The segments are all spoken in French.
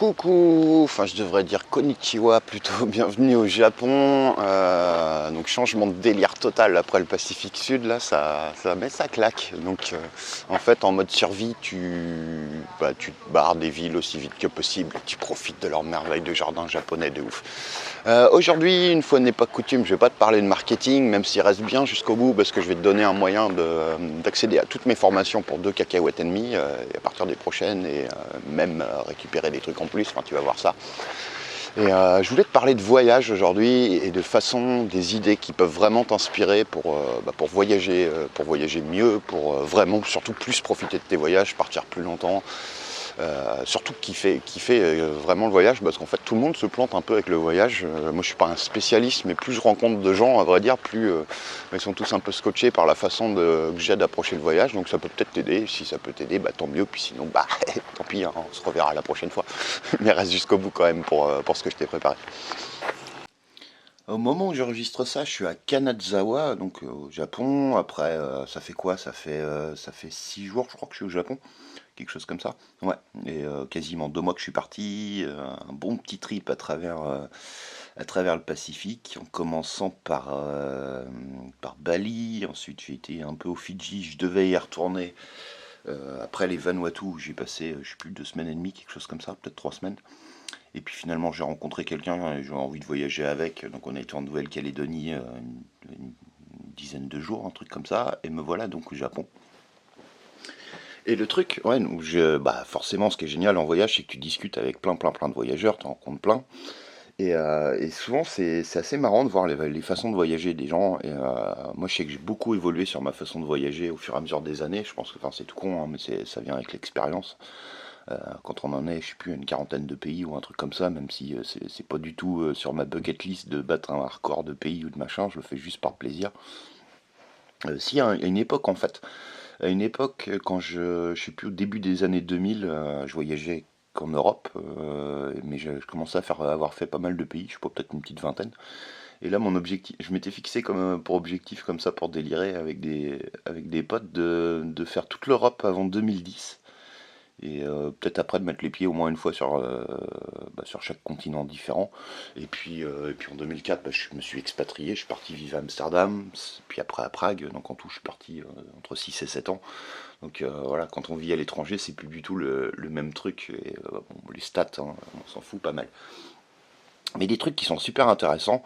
Coucou, enfin je devrais dire konnichiwa plutôt, bienvenue au Japon. Donc changement de délire total après le Pacifique Sud, là ça claque. Donc en fait en mode survie tu te barres des villes aussi vite que possible, tu profites de leurs merveilles de jardin japonais de ouf. Aujourd'hui, une fois n'est pas coutume, je vais pas te parler de marketing, même s'il reste bien jusqu'au bout, parce que je vais te donner un moyen d'accéder à toutes mes formations pour 2 cacahuètes et demie, et à partir des prochaines, et même récupérer des trucs en plus, enfin tu vas voir ça. Et je voulais te parler de voyage aujourd'hui, et de façon, des idées qui peuvent vraiment t'inspirer pour voyager mieux, pour vraiment, surtout plus profiter de tes voyages, partir plus longtemps. Surtout qui fait vraiment le voyage, parce qu'en fait tout le monde se plante un peu avec le voyage. Moi je suis pas un spécialiste, mais plus je rencontre de gens, à vrai dire, plus ils sont tous un peu scotchés par la façon que j'ai d'approcher le voyage. Donc ça peut peut-être t'aider. Si ça peut t'aider, bah tant mieux, puis sinon bah tant pis, hein, on se reverra la prochaine fois. Mais reste jusqu'au bout quand même pour ce que je t'ai préparé. Au moment où j'enregistre ça, je suis à Kanazawa, donc au Japon. Après, ça fait quoi? Ça fait 6 jours, je crois, que je suis au Japon, quelque chose comme ça. Ouais, et quasiment 2 mois que je suis parti. Un bon petit trip à travers le Pacifique, en commençant par Bali. Ensuite, j'ai été un peu aux Fidji. Je devais y retourner après les Vanuatu, où j'ai passé, je sais plus, 2 semaines et demie, quelque chose comme ça, peut-être 3 semaines. Et puis finalement, j'ai rencontré quelqu'un et j'ai envie de voyager avec. Donc on a été en Nouvelle-Calédonie une dizaine de jours, un truc comme ça. Et me voilà donc au Japon. Et le truc, ouais, bah forcément, ce qui est génial en voyage, c'est que tu discutes avec plein de voyageurs, tu en rencontres plein. Et souvent, c'est assez marrant de voir les façons de voyager des gens. Et moi, je sais que j'ai beaucoup évolué sur ma façon de voyager au fur et à mesure des années. Je pense que, enfin, c'est tout con, hein, mais ça vient avec l'expérience. Quand on en est, je sais plus, une quarantaine de pays ou un truc comme ça, même si c'est pas du tout sur ma bucket list de battre un record de pays ou de machin, je le fais juste par plaisir. Si, à une époque en fait, à une époque, quand je sais plus, au début des années 2000, je voyageais qu'en Europe, mais je commençais avoir fait pas mal de pays, je sais pas, peut-être une petite vingtaine. Et là, mon objectif, je m'étais fixé pour objectif comme ça, pour délirer avec des potes, de faire toute l'Europe avant 2010. Et peut-être après de mettre les pieds au moins une fois sur chaque continent différent. Et puis en 2004, je me suis expatrié, je suis parti vivre à Amsterdam, puis après à Prague, donc en tout je suis parti entre 6 et 7 ans. Donc voilà, quand on vit à l'étranger, c'est plus du tout le même truc. Et bon, les stats, hein, on s'en fout pas mal. Mais des trucs qui sont super intéressants,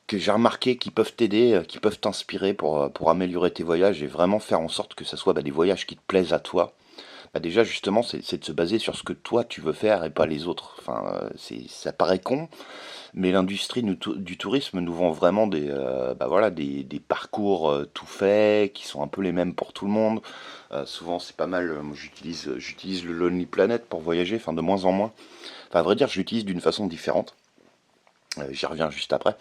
que j'ai remarqué, qui peuvent t'aider, qui peuvent t'inspirer pour améliorer tes voyages et vraiment faire en sorte que ce soit des voyages qui te plaisent à toi. Bah déjà justement c'est de se baser sur ce que toi tu veux faire et pas les autres. Enfin, ça paraît con, mais l'industrie du tourisme nous vend vraiment des parcours tout faits qui sont un peu les mêmes pour tout le monde. Souvent c'est pas mal. Moi, j'utilise le Lonely Planet pour voyager, enfin de moins en moins. Enfin à vrai dire je l'utilise d'une façon différente. J'y reviens juste après.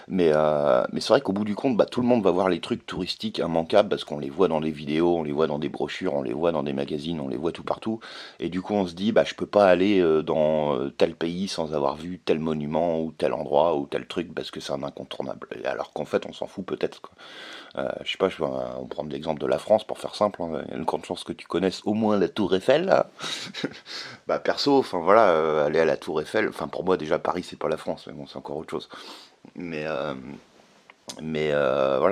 Mais c'est vrai qu'au bout du compte, tout le monde va voir les trucs touristiques immanquables parce qu'on les voit dans les vidéos, on les voit dans des brochures, on les voit dans des magazines, on les voit tout partout. Et du coup, on se dit, je peux pas aller dans tel pays sans avoir vu tel monument ou tel endroit ou tel truc parce que c'est un incontournable. Et alors qu'en fait, on s'en fout peut-être, quoi. Je sais pas, on prend l'exemple de la France pour faire simple, hein. Il y a une grande chance que tu connaisses au moins la Tour Eiffel, là. Perso, enfin voilà, aller à la Tour Eiffel, enfin pour moi déjà Paris c'est pas la France, mais bon c'est encore autre chose. Mais, voilà,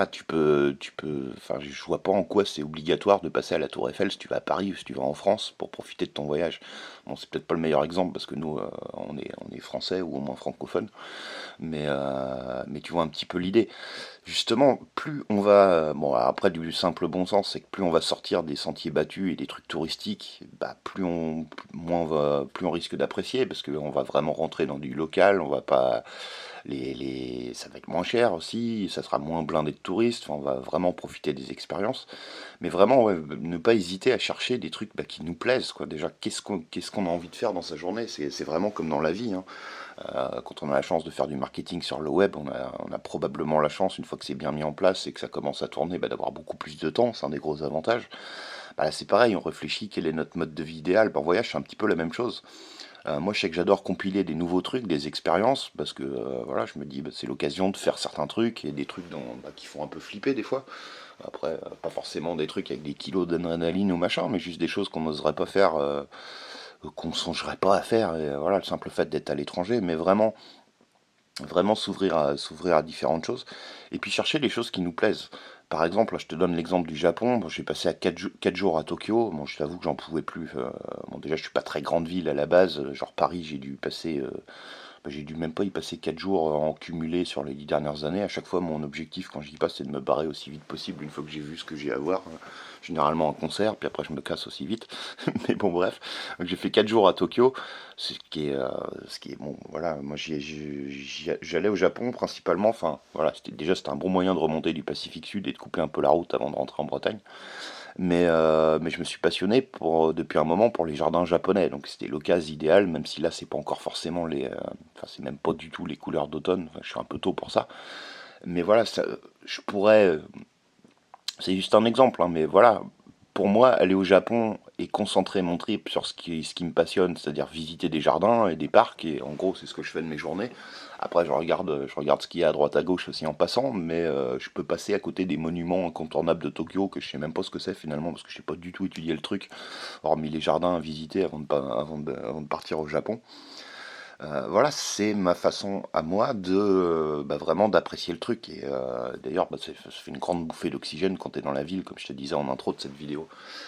enfin, je vois pas en quoi c'est obligatoire de passer à la Tour Eiffel si tu vas à Paris ou si tu vas en France pour profiter de ton voyage. Bon, c'est peut-être pas le meilleur exemple parce que nous, on est français ou au moins francophone, mais tu vois un petit peu l'idée. Justement, plus on va, bon, après du simple bon sens, c'est que plus on va sortir des sentiers battus et des trucs touristiques, plus on risque d'apprécier parce qu'on va vraiment rentrer dans du local, on va pas ça va être moins cher aussi, ça sera moins blindé de touristes, enfin, on va vraiment profiter des expériences. Mais vraiment, ouais, ne pas hésiter à chercher des trucs qui nous plaisent, quoi. Déjà, qu'est-ce qu'on a envie de faire dans sa journée? C'est vraiment comme dans la vie, hein. Quand on a la chance de faire du marketing sur le web, on a probablement la chance, une fois que c'est bien mis en place et que ça commence à tourner, d'avoir beaucoup plus de temps, c'est un des gros avantages. Là, c'est pareil, on réfléchit quel est notre mode de vie idéal. En voyage, c'est un petit peu la même chose. Moi, je sais que j'adore compiler des nouveaux trucs, des expériences, parce que voilà, je me dis, c'est l'occasion de faire certains trucs et des trucs qui font un peu flipper des fois. Après, pas forcément des trucs avec des kilos d'adrénaline ou machin, mais juste des choses qu'on n'oserait pas faire qu'on ne songerait pas à faire. Et voilà, le simple fait d'être à l'étranger, mais vraiment s'ouvrir à différentes choses. Et puis chercher les choses qui nous plaisent. Par exemple, je te donne l'exemple du Japon. Bon, j'ai passé à 4 jours à Tokyo. Bon, je t'avoue que j'en pouvais plus. Bon, déjà, je suis pas très grande ville à la base. Genre Paris, j'ai dû même pas y passer 4 jours en cumulé sur les 10 dernières années. À chaque fois, mon objectif quand j'y passe, c'est de me barrer aussi vite possible une fois que j'ai vu ce que j'ai à voir. Généralement en concert, puis après je me casse aussi vite. Mais bon, bref. Donc, j'ai fait 4 jours à Tokyo, ce qui est bon. Voilà, moi j'allais au Japon principalement. Enfin, voilà, c'était un bon moyen de remonter du Pacifique Sud et de couper un peu la route avant de rentrer en Bretagne. Mais je me suis passionné depuis un moment pour les jardins japonais, donc c'était l'occasion idéale, même si là c'est pas encore forcément enfin c'est même pas du tout les couleurs d'automne, enfin, je suis un peu tôt pour ça. Mais voilà, je pourrais, c'est juste un exemple, hein, mais voilà, pour moi, aller au Japon et concentrer mon trip sur ce qui me passionne, c'est-à-dire visiter des jardins et des parcs, et en gros, c'est ce que je fais de mes journées. Après, je regarde ce qu'il y a à droite à gauche aussi en passant, mais je peux passer à côté des monuments incontournables de Tokyo que je sais même pas ce que c'est finalement, parce que je n'ai pas du tout étudié le truc, hormis les jardins à visiter avant de partir au Japon. Voilà, c'est ma façon à moi de vraiment d'apprécier le truc. Et d'ailleurs, ça fait une grande bouffée d'oxygène quand tu es dans la ville, comme je te disais en intro de cette vidéo.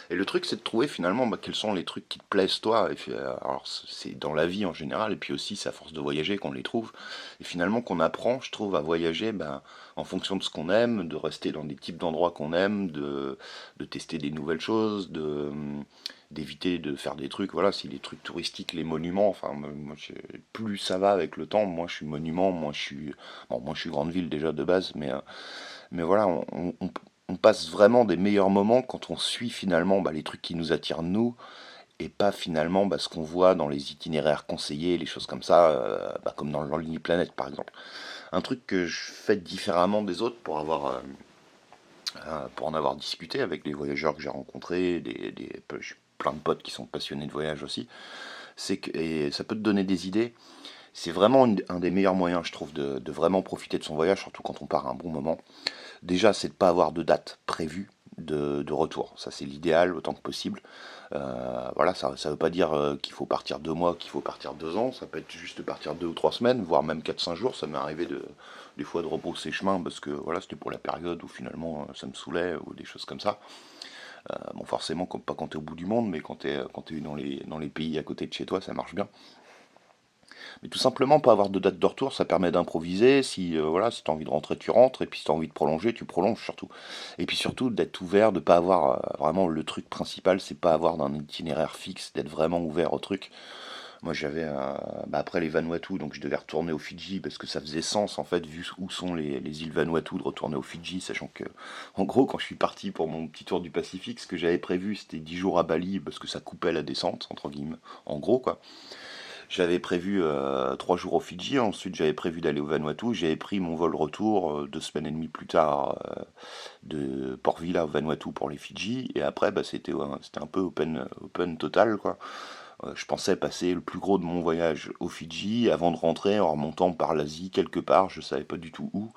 Et le truc, c'est de trouver finalement quels sont les trucs qui te plaisent toi. Et puis, alors, c'est dans la vie en général, et puis aussi, c'est à force de voyager qu'on les trouve. Et finalement, qu'on apprend, je trouve, à voyager en fonction de ce qu'on aime, de rester dans des types d'endroits qu'on aime, de tester des nouvelles choses, d'éviter de faire des trucs, voilà, si les trucs touristiques, les monuments, enfin, moi, plus ça va avec le temps, moi je suis monument, moi je suis grande ville déjà de base, mais voilà, on passe vraiment des meilleurs moments quand on suit finalement les trucs qui nous attirent nous, et pas finalement ce qu'on voit dans les itinéraires conseillés, les choses comme ça, comme dans le Lonely Planet par exemple. Un truc que je fais différemment des autres pour en avoir discuté avec les voyageurs que j'ai rencontrés, j'ai plein de potes qui sont passionnés de voyage aussi, et ça peut te donner des idées. C'est vraiment un des meilleurs moyens, je trouve, de vraiment profiter de son voyage, surtout quand on part à un bon moment. Déjà, c'est de ne pas avoir de date prévue de retour. Ça, c'est l'idéal autant que possible. Voilà, ça ne veut pas dire qu'il faut partir 2 mois, qu'il faut partir 2 ans. Ça peut être juste partir 2 ou 3 semaines, voire même 4, 5 jours. Ça m'est arrivé des fois de rebrousser chemin parce que voilà, c'était pour la période où finalement ça me saoulait ou des choses comme ça. Bon, forcément, pas quand t'es au bout du monde, mais quand t'es dans les pays à côté de chez toi, ça marche bien. Mais tout simplement, pas avoir de date de retour, ça permet d'improviser. Si tu as envie de rentrer, tu rentres. Et puis si tu as envie de prolonger, tu prolonges surtout. Et puis surtout, d'être ouvert, de pas avoir vraiment le truc principal, c'est pas avoir d'un itinéraire fixe, d'être vraiment ouvert au truc. Moi, après les Vanuatu, donc je devais retourner aux Fidji parce que ça faisait sens en fait, vu où sont les îles Vanuatu, de retourner aux Fidji, sachant que, en gros, quand je suis parti pour mon petit tour du Pacifique, ce que j'avais prévu, c'était 10 jours à Bali parce que ça coupait la descente, entre guillemets, en gros, quoi. J'avais prévu 3 jours aux Fidji, ensuite j'avais prévu d'aller au Vanuatu, j'avais pris mon vol retour 2 semaines et demie plus tard de Port Vila au Vanuatu pour les Fidji, et après c'était un peu open total quoi. Je pensais passer le plus gros de mon voyage aux Fidji avant de rentrer en remontant par l'Asie quelque part, je savais pas du tout où,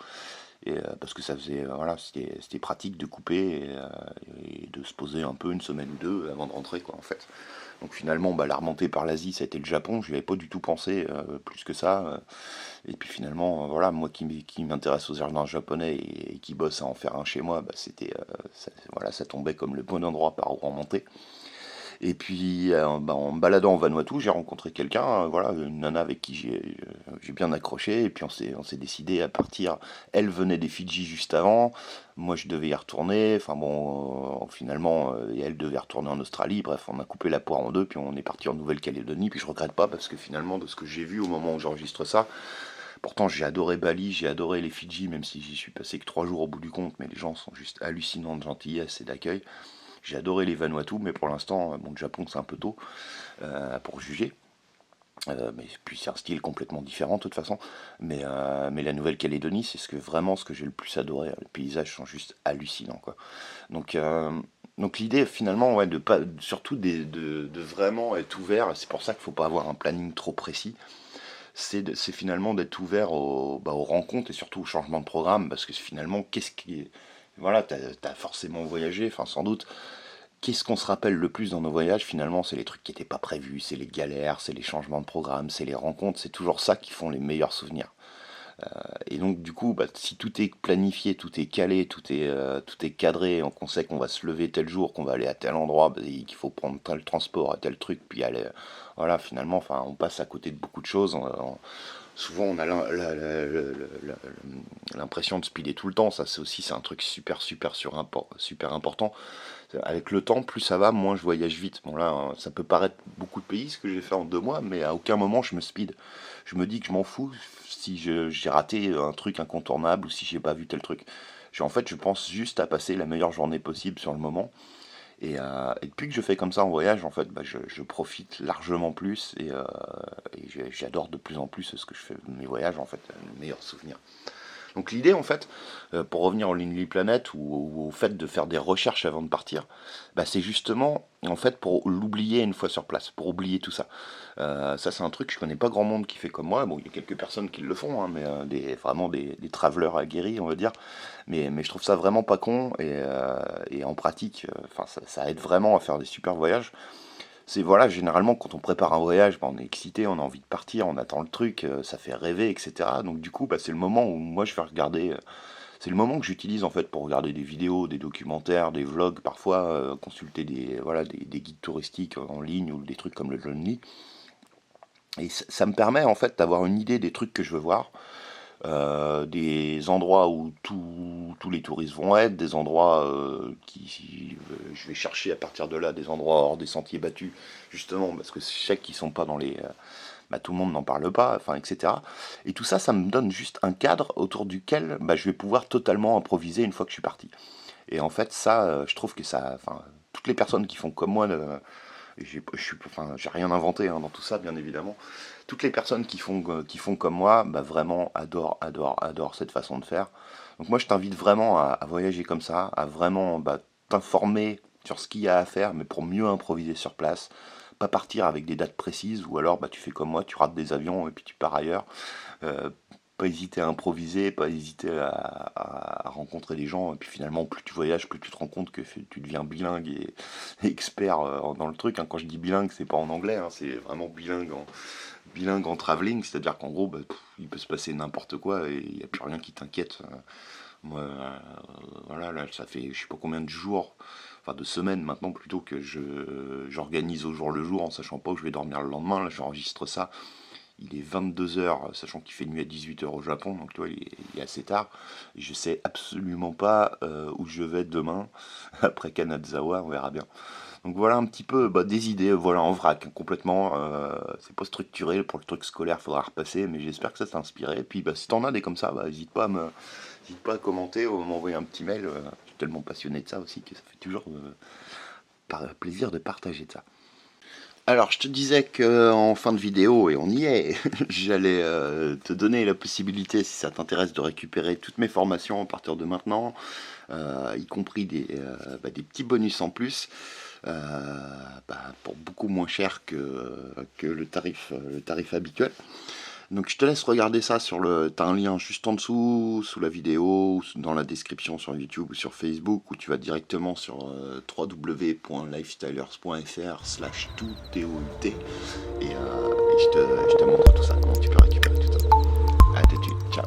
et parce que ça faisait voilà, c'était pratique de couper et de se poser un peu une semaine ou deux avant de rentrer quoi en fait. Donc finalement, la remontée par l'Asie, ça a été le Japon. Je n'y avais pas du tout pensé plus que ça. Et puis finalement, voilà, moi qui m'intéresse aux jardins japonais et qui bosse à en faire un chez moi, voilà, ça tombait comme le bon endroit par où remonter. Et puis en me baladant en Vanuatu, j'ai rencontré quelqu'un, voilà, une nana avec qui j'ai bien accroché. Et puis on s'est décidé à partir. Elle venait des Fidji juste avant. Moi, je devais y retourner. Enfin bon, finalement, et elle devait retourner en Australie. Bref, on a coupé la poire en deux, puis on est parti en Nouvelle-Calédonie. Puis je regrette pas parce que finalement, de ce que j'ai vu au moment où j'enregistre ça, pourtant j'ai adoré Bali, j'ai adoré les Fidji, même si j'y suis passé que 3 jours au bout du compte. Mais les gens sont juste hallucinants de gentillesse et d'accueil. J'ai adoré les Vanuatu, mais pour l'instant, bon, le Japon c'est un peu tôt pour juger. Mais puis c'est un style complètement différent de toute façon. Mais la Nouvelle-Calédonie, c'est vraiment ce que j'ai le plus adoré. Les paysages sont juste hallucinants, quoi. Donc, donc l'idée finalement, ouais, de pas, surtout de vraiment être ouvert. C'est pour ça qu'il ne faut pas avoir un planning trop précis. C'est finalement d'être ouvert aux rencontres et surtout au changement de programme, parce que finalement, qu'est-ce qui est... Voilà, t'as forcément voyagé, enfin sans doute. qu'est-ce qu'on se rappelle le plus dans nos voyages finalement? C'est les trucs qui n'étaient pas prévus, c'est les galères, c'est les changements de programme, c'est les rencontres, c'est toujours ça qui font les meilleurs souvenirs. Et donc du coup, bah, si tout est planifié, tout est calé, tout est cadré, on sait qu'on va se lever tel jour, qu'on va aller à tel endroit, bah, et qu'il faut prendre tel transport à tel truc, puis aller, voilà, finalement, enfin, on passe à côté de beaucoup de choses. Souvent, on a l'impression de speeder tout le temps. Ça, c'est un truc super important. Avec le temps, plus ça va, moins je voyage vite. Bon là, ça peut paraître beaucoup de pays, ce que j'ai fait en 2 mois, mais à aucun moment je me speed. Je me dis que je m'en fous si j'ai raté un truc incontournable ou si j'ai pas vu tel truc. En fait, je pense juste à passer la meilleure journée possible sur le moment. Et depuis que je fais comme ça en voyage, en fait, bah, je profite largement plus et j'adore de plus en plus ce que je fais de mes voyages, en fait, les meilleurs souvenirs. Donc l'idée, en fait, pour revenir au Lonely Planet ou au fait de faire des recherches avant de partir, bah, c'est justement, en fait, pour l'oublier une fois sur place, pour oublier tout ça. Ça, c'est un truc, je connais pas grand monde qui fait comme moi. Bon, il y a quelques personnes qui le font, hein, mais vraiment des travelers aguerris, on va dire. Mais je trouve ça vraiment pas con et en pratique, enfin, ça aide vraiment à faire des super voyages. C'est voilà, généralement quand on prépare un voyage, bah, on est excité, on a envie de partir, on attend le truc, ça fait rêver, etc. Donc du coup, bah, c'est le moment où moi je vais regarder, c'est le moment que j'utilise en fait pour regarder des vidéos, des documentaires, des vlogs, parfois consulter des guides touristiques en ligne ou des trucs comme le Lonely. Et ça me permet en fait d'avoir une idée des trucs que je veux voir, des endroits où tous les touristes vont être, des endroits je vais chercher à partir de là des endroits hors des sentiers battus, justement parce que je sais qu'ils sont pas dans les, bah, tout le monde n'en parle pas, enfin etc. Et tout ça, ça me donne juste un cadre autour duquel bah, je vais pouvoir totalement improviser une fois que je suis parti. Et en fait, ça, je trouve que ça, enfin, toutes les personnes qui font comme moi, enfin, j'ai rien inventé hein, dans tout ça, bien évidemment. Toutes les personnes qui font comme moi, bah, vraiment adorent cette façon de faire. Donc moi, je t'invite vraiment à voyager comme ça, à vraiment bah, t'informer sur ce qu'il y a à faire, mais pour mieux improviser sur place. Pas partir avec des dates précises, ou alors bah, tu fais comme moi, tu rates des avions et puis tu pars ailleurs. Euh, Pas hésiter à improviser, pas hésiter à rencontrer des gens. Et puis finalement, plus tu voyages, plus tu te rends compte que tu deviens bilingue et expert dans le truc. Hein. Quand je dis bilingue, c'est pas en anglais, hein, c'est vraiment bilingue en travelling. C'est-à-dire qu'en gros, bah, il peut se passer n'importe quoi et il n'y a plus rien qui t'inquiète. Moi, voilà, là, ça fait je sais pas combien de jours, enfin de semaines maintenant plutôt que j'organise au jour le jour en sachant pas où je vais dormir le lendemain. Là, j'enregistre ça. Il est 22 h, sachant qu'il fait nuit à 18 h au Japon, donc tu vois, il est assez tard. Et je sais absolument pas où je vais demain, après Kanazawa, on verra bien. Donc voilà un petit peu bah, des idées, voilà en vrac, hein, complètement. C'est pas structuré, pour le truc scolaire, faudra repasser, mais j'espère que ça t'a inspiré. Et puis bah, si t'en as des comme ça, bah, n'hésite pas à commenter ou à m'envoyer un petit mail. Je suis tellement passionné de ça aussi que ça fait toujours plaisir de partager ça. Alors, je te disais qu'en fin de vidéo, et on y est, j'allais te donner la possibilité, si ça t'intéresse, de récupérer toutes mes formations à partir de maintenant, y compris des petits bonus en plus, pour beaucoup moins cher que le tarif habituel. Donc je te laisse regarder ça t'as un lien juste en dessous, sous la vidéo, ou dans la description sur YouTube ou sur Facebook, où tu vas directement sur www.lifestylers.fr/tout et je te montre tout ça, comment tu peux récupérer tout ça. À tout de suite, ciao.